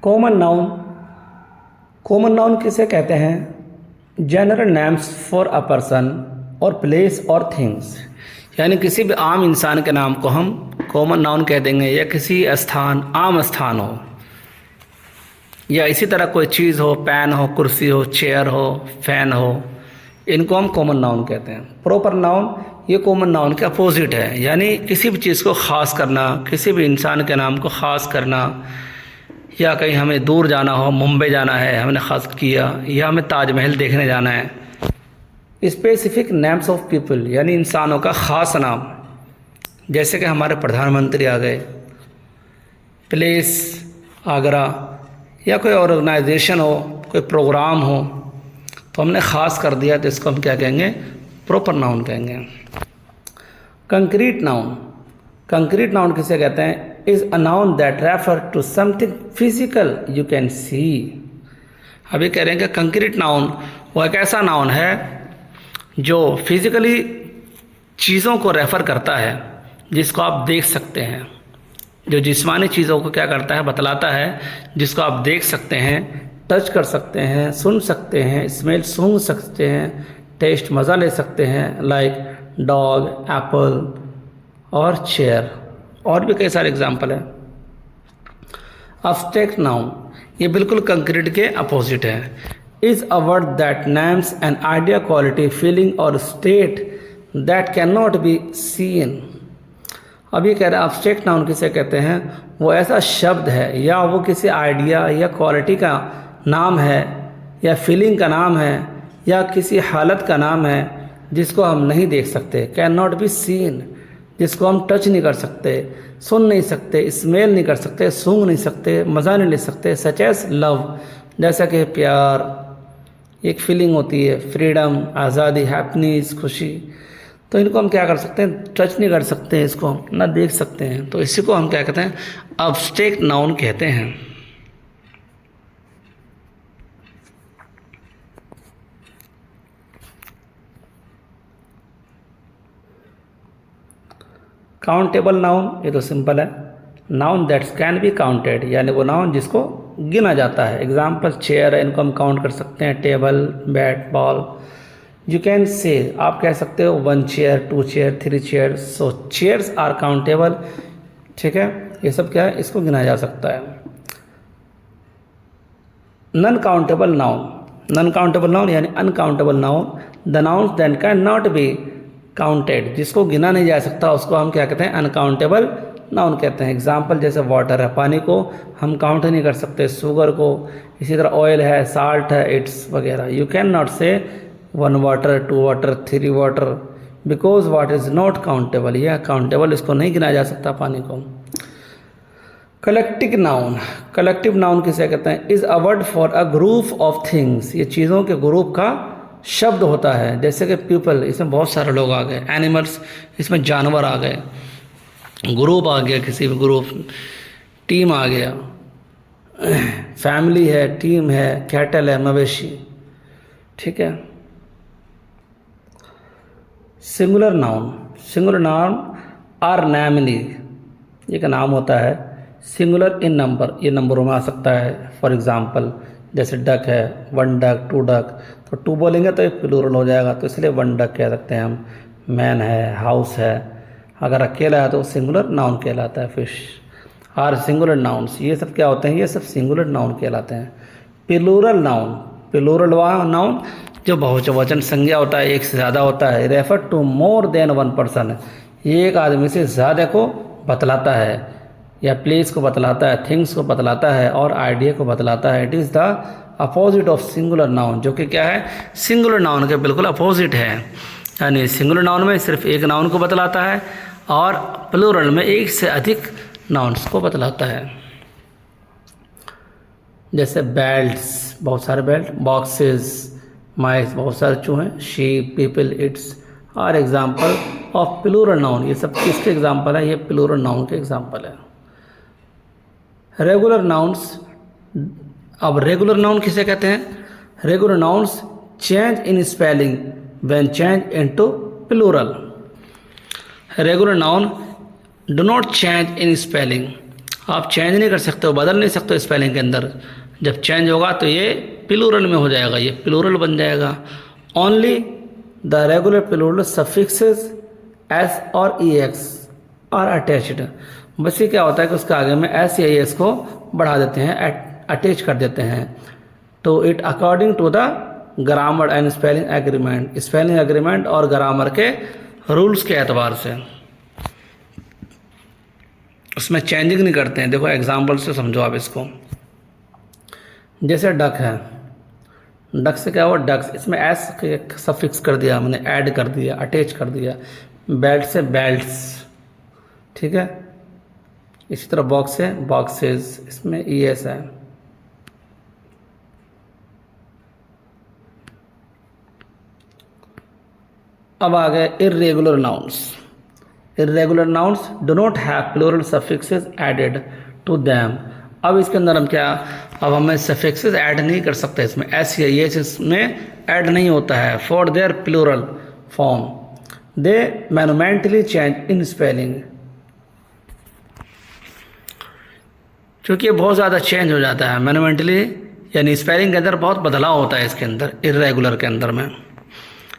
Common noun, common noun किसे कहते हैं? General names for a person और प्लेस और थिंग्स, यानी किसी भी आम इंसान के नाम को हम कॉमन नाउन कह देंगे, या किसी स्थान, आम स्थान हो, या इसी तरह कोई चीज़ हो, पेन हो, कुर्सी हो, चेयर हो, फैन हो, इनको हम कॉमन नाउन कहते हैं। प्रॉपर नाउन ये कॉमन नाउन के अपोजिट है, यानी किसी भी चीज़ को ख़ास करना, किसी भी इंसान के नाम को ख़ास करना, या कहीं हमें दूर जाना हो, मुंबई जाना है हमने ख़ास किया, या हमें ताजमहल देखने जाना है। स्पेसिफिक नेम्स ऑफ पीपल, यानी इंसानों का ख़ास नाम, जैसे कि हमारे प्रधानमंत्री आ गए, प्लेस आगरा, या कोई ऑर्गेनाइजेशन हो, कोई प्रोग्राम हो, तो हमने ख़ास कर दिया तो इसको हम क्या कहेंगे? प्रॉपर नाउन कहेंगे। कंक्रीट नाउन, कंक्रीट नाउन किसे कहते हैं? Is a noun that refer to something physical you can see. अभी कह रहे हैं कि कंक्रीट नाउन वो एक ऐसा नाउन है जो फिजिकली चीज़ों को रेफ़र करता है, जिसको आप देख सकते हैं, जो जिस्मानी चीज़ों को क्या करता है? बतलाता है, जिसको आप देख सकते हैं, टच कर सकते हैं, सुन सकते हैं, स्मेल सूंघ सकते हैं, टेस्ट मज़ा ले सकते हैं, लाइक डॉग, एप्पल और चेयर, और भी कई सारे एग्जाम्पल हैं। अब्स्ट्रैक्ट नाउन ये बिल्कुल कंक्रीट के अपोजिट है। Is a word that names an idea, quality, feeling और state that can not be seen. अब ये कह रहे हैं अब्स्ट्रैक्ट नाउन किसे कहते हैं? वो ऐसा शब्द है या वो किसी आइडिया या क्वालिटी का नाम है, या फीलिंग का नाम है, या किसी हालत का नाम है जिसको हम नहीं देख सकते, कैन नॉट बी सीन, जिसको हम टच नहीं कर सकते, सुन नहीं सकते, स्मेल नहीं कर सकते, सूंघ नहीं सकते, मज़ा नहीं ले सकते, सच एज लव, जैसा कि प्यार एक फीलिंग होती है, फ्रीडम, आज़ादी, हैप्पीनेस, खुशी, तो इनको हम क्या कर सकते हैं? टच नहीं कर सकते, इसको ना देख सकते हैं, तो इसी को हम क्या कहते हैं? अब्स्ट्रैक्ट नाउन कहते हैं। काउंटेबल नाउन ये तो सिंपल है, noun that's can be counted, यानी वो नाउन जिसको गिना जाता है। एग्जाम्पल चेयर है, इनको हम काउंट कर सकते हैं, table, bat, ball. You can say आप कह सकते हो 1 chair, 2 chair, 3 chair, so chairs are countable. ठीक है, ये सब क्या है? इसको गिना जा सकता है। Non countable noun, non countable noun यानी uncountable noun, the noun that can not be counted, जिसको गिना नहीं जा सकता उसको हम क्या कहते हैं? अनकाउंटेबल नाउन कहते हैं। एग्जाम्पल जैसे वाटर है, पानी को हम काउंट नहीं कर सकते, शुगर को, इसी तरह ऑयल है, साल्ट है, इट्स वगैरह। यू कैन नॉट से 1 water, 2 water, 3 water, because water is not countable, यह काउंटेबल, इसको नहीं गिना जा सकता पानी को। कलेक्टिव नाउन, कलेक्टिव नाउन किसे कहते हैं? Is a word for a group of things, ये चीज़ों के ग्रुप का शब्द होता है। जैसे कि पीपल, इसमें बहुत सारे लोग आ गए, एनिमल्स, इसमें जानवर आ गए, ग्रुप आ गया, किसी भी ग्रुप, टीम आ गया, फैमिली है, टीम है, कैटल है, मवेशी। ठीक है। Singular noun, singular noun are namely, ये का नाम होता है, सिंगुलर इन नंबर, ये नंबरों में आ सकता है। फॉर एग्जांपल जैसे डक है, 1 डक, 2 डक, तो 2 बोलेंगे तो एक प्लूरल हो जाएगा, तो इसलिए 1 डक कह सकते हैं हम। मैन है, हाउस है, अगर अकेला है तो सिंगुलर नाउन कहलाता है। फिश आर सिंगुलर नाउन्स, ये सब क्या होते हैं? ये सब सिंगुलर नाउन कहलाते हैं। प्लूरल नाउन, प्लूरल नाउन जो बहुवचन संज्ञा होता है, एक से ज़्यादा होता है, refer to more than 1 person, ये एक आदमी से ज़्यादा को बतलाता है, या प्लेस को बतलाता है, थिंग्स को बतलाता है, और आइडिया को बतलाता है। It is the opposite of singular noun, जो कि क्या है? सिंगुलर नाउन के बिल्कुल अपोजिट है। यानी सिंगुलर नाउन में सिर्फ एक नाउन को बतलाता है, और प्लूरल में एक से अधिक नाउन्स को बतलाता है। जैसे बेल्ट्स, बहुत सारे बेल्ट, बॉक्सेस, माइस, बहुत सारे चूहे, sheep, people, it's are example of plural noun. ये सब किसके एग्जाम्पल है? ये प्लूरल नाउन के एग्जाम्पल है। रेगुलर नाउन्स, अब रेगुलर नाउन किसे कहते हैं? Regular nouns change in spelling when change into plural. Regular noun do not change in spelling, आप चेंज नहीं कर सकते हो, बदल नहीं सकते हो स्पेलिंग के अंदर। जब चेंज होगा तो ये प्लूरल में हो जाएगा, ये प्लूरल बन जाएगा। Only the regular plural suffixes S और ई एक्स आर अटैच्ड। बस ये क्या होता है कि उसके आगे में एस या एस को बढ़ा देते हैं, अटैच कर देते हैं। तो it according to the grammar and spelling agreement, spelling agreement और ग्रामर के रूल्स के एतबार से उसमें चेंजिंग नहीं करते हैं। देखो एग्जाम्पल से समझो आप इसको। जैसे डक है, डक से क्या हुआ, डक्स, इसमें एस सफिक्स कर दिया, मैंने ऐड कर दिया, अटैच कर दिया। बेल्ट से बेल्ट्स, ठीक है। इसी तरह बॉक्स से बॉक्सेस, इसमें ई एस है। अब आ गए irregular nouns. Irregular nouns do not have plural suffixes added to them. अब इसके अंदर हम क्या, अब हमें सफिक्सेस ऐड नहीं कर सकते, इसमें एस या एस इसमें ऐड नहीं होता है। For their plural form they monumentally change in spelling, क्योंकि बहुत ज़्यादा चेंज हो जाता है मैनुमेंटली, यानी स्पेलिंग के अंदर बहुत बदलाव होता है इसके अंदर, इर्रेगुलर के अंदर में।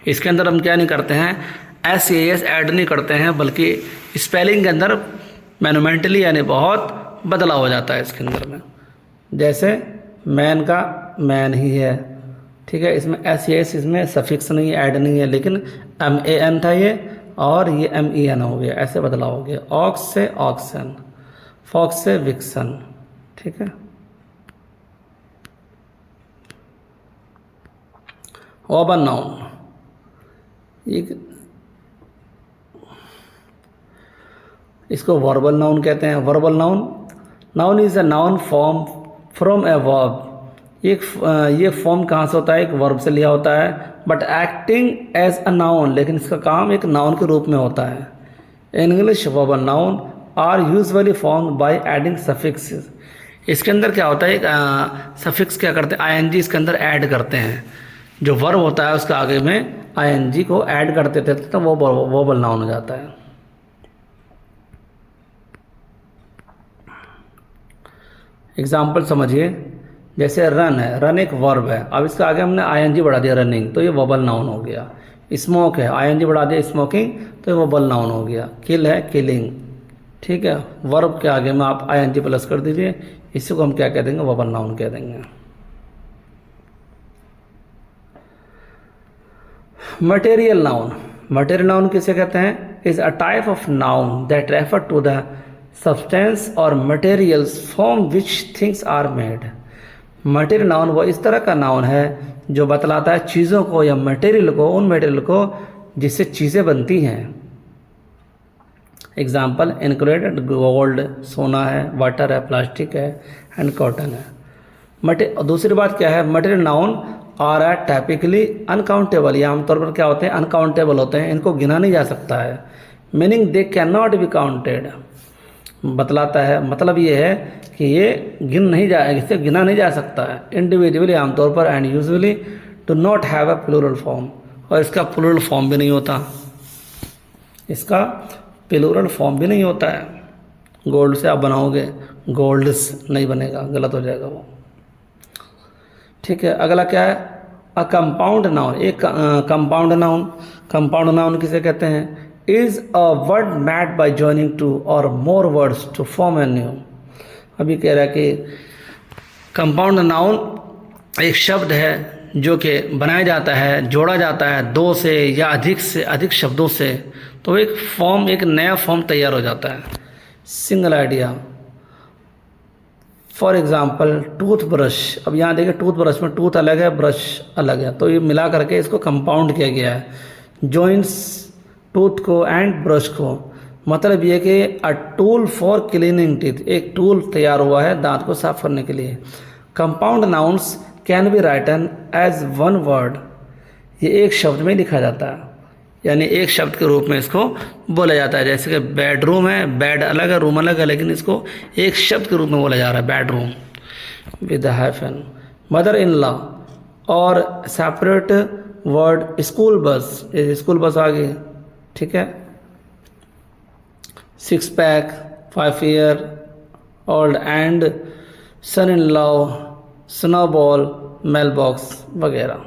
इसके अंदर हम क्या नहीं करते हैं, एस या एस ऐड नहीं करते हैं, बल्कि स्पेलिंग के अंदर मैनुमेंटली यानी बहुत बदलाव हो जाता है इसके अंदर में। जैसे मैन का मैन ही है, ठीक है, इसमें एस या एस, इसमें सफिक्स नहीं ऐड नहीं है, लेकिन एम ए एन था ये, और ये एम ई एन हो गया, ऐसे बदलाव हो गया। ऑक्स से ऑक्सन, फॉक्स से विक्सन, ठीक है। ओबन नाउन, इसको वर्बल नाउन कहते हैं। Verbal noun, noun is a noun form from a verb. ये फॉर्म कहाँ से होता है, एक वर्ब से लिया होता है, but acting as a noun, लेकिन इसका काम एक नाउन के रूप में होता है। In English verbal noun are usually formed by adding suffixes. इसके अंदर क्या होता है, एक सफिक्स क्या करते हैं, आईएनजी इसके अंदर ऐड करते हैं। जो वर्ब होता है उसके आगे में आईएनजी को ऐड करते थे तो वो वर्बल नाउन हो जाता है। एग्जाम्पल समझिए, जैसे रन है, रन एक वर्ब है, अब इसके आगे हमने आईएनजी बढ़ा दिया रनिंग, तो ये वर्बल नाउन हो गया। स्मोक है, आईएनजी बढ़ा दिया स्मोकिंग, तो ये वर्बल नाउन हो गया। किल है, किलिंग, ठीक है, वर्ब के आगे में आप आईएनजी प्लस कर दीजिए, इसी को हम क्या कह देंगे, वर्बल नाउन कह देंगे। मटेरियल नाउन, मटेरियल नाउन किसे कहते हैं, is a type of noun that refer to the substance और materials from which things are made. Material noun वो इस तरह का नाउन है जो बतलाता है चीज़ों को या मटेरियल को, उन मटेरियल को जिससे चीज़ें बनती हैं। एग्जाम्पल इंक्लूडेड गोल्ड, सोना है, वाटर है, प्लास्टिक है एंड कॉटन है। दूसरी बात क्या है, material noun are are typically uncountable, ये आमतौर पर क्या होते हैं, अनकाउंटेबल होते हैं, इनको गिना नहीं जा सकता है। Meaning they can not be counted, बतलाता है, मतलब ये है कि ये इसे गिना नहीं जा सकता है। इंडिविजुअली आमतौर पर, and usually do not have a plural form, और इसका प्लूरल फॉर्म भी नहीं होता, इसका प्लूरल फॉर्म भी नहीं होता है। गोल्ड से आप बनाओगे, गोल्ड्स नहीं बनेगा, गलत हो जाएगा वो, ठीक है। अगला क्या है, अ कंपाउंड नाउन, एक कंपाउंड नाउन, कंपाउंड नाउन किसे कहते हैं, is a word made by joining two और more words to form a new. अभी कह रहा है कि कंपाउंड नाउन एक शब्द है जो कि बनाया जाता है, जोड़ा जाता है दो से या अधिक शब्दों से, तो एक फॉर्म, एक नया फॉर्म तैयार हो जाता है। Single idea, for example tooth brush. अब यहाँ देखिए टूथ ब्रश में टूथ अलग है, ब्रश अलग है, तो ये मिला करके इसको कंपाउंड किया गया है। जॉइंट्स टूथ को एंड ब्रश को, मतलब ये कि a tool for cleaning teeth, एक टूल तैयार हुआ है दांत को साफ करने के लिए। Compound nouns can be written as one word, ये एक शब्द में लिखा जाता है, यानी एक शब्द के रूप में इसको बोला जाता है। जैसे कि बेडरूम है, बेड अलग है, रूम अलग है, लेकिन इसको एक शब्द के रूप में बोला जा रहा है, bedroom with hyphen. Mother in law, और separate word school bus, school bus आ गई, ठीक है। 6 pack, 5 year old and son in law, snowball, mail box वगैरह।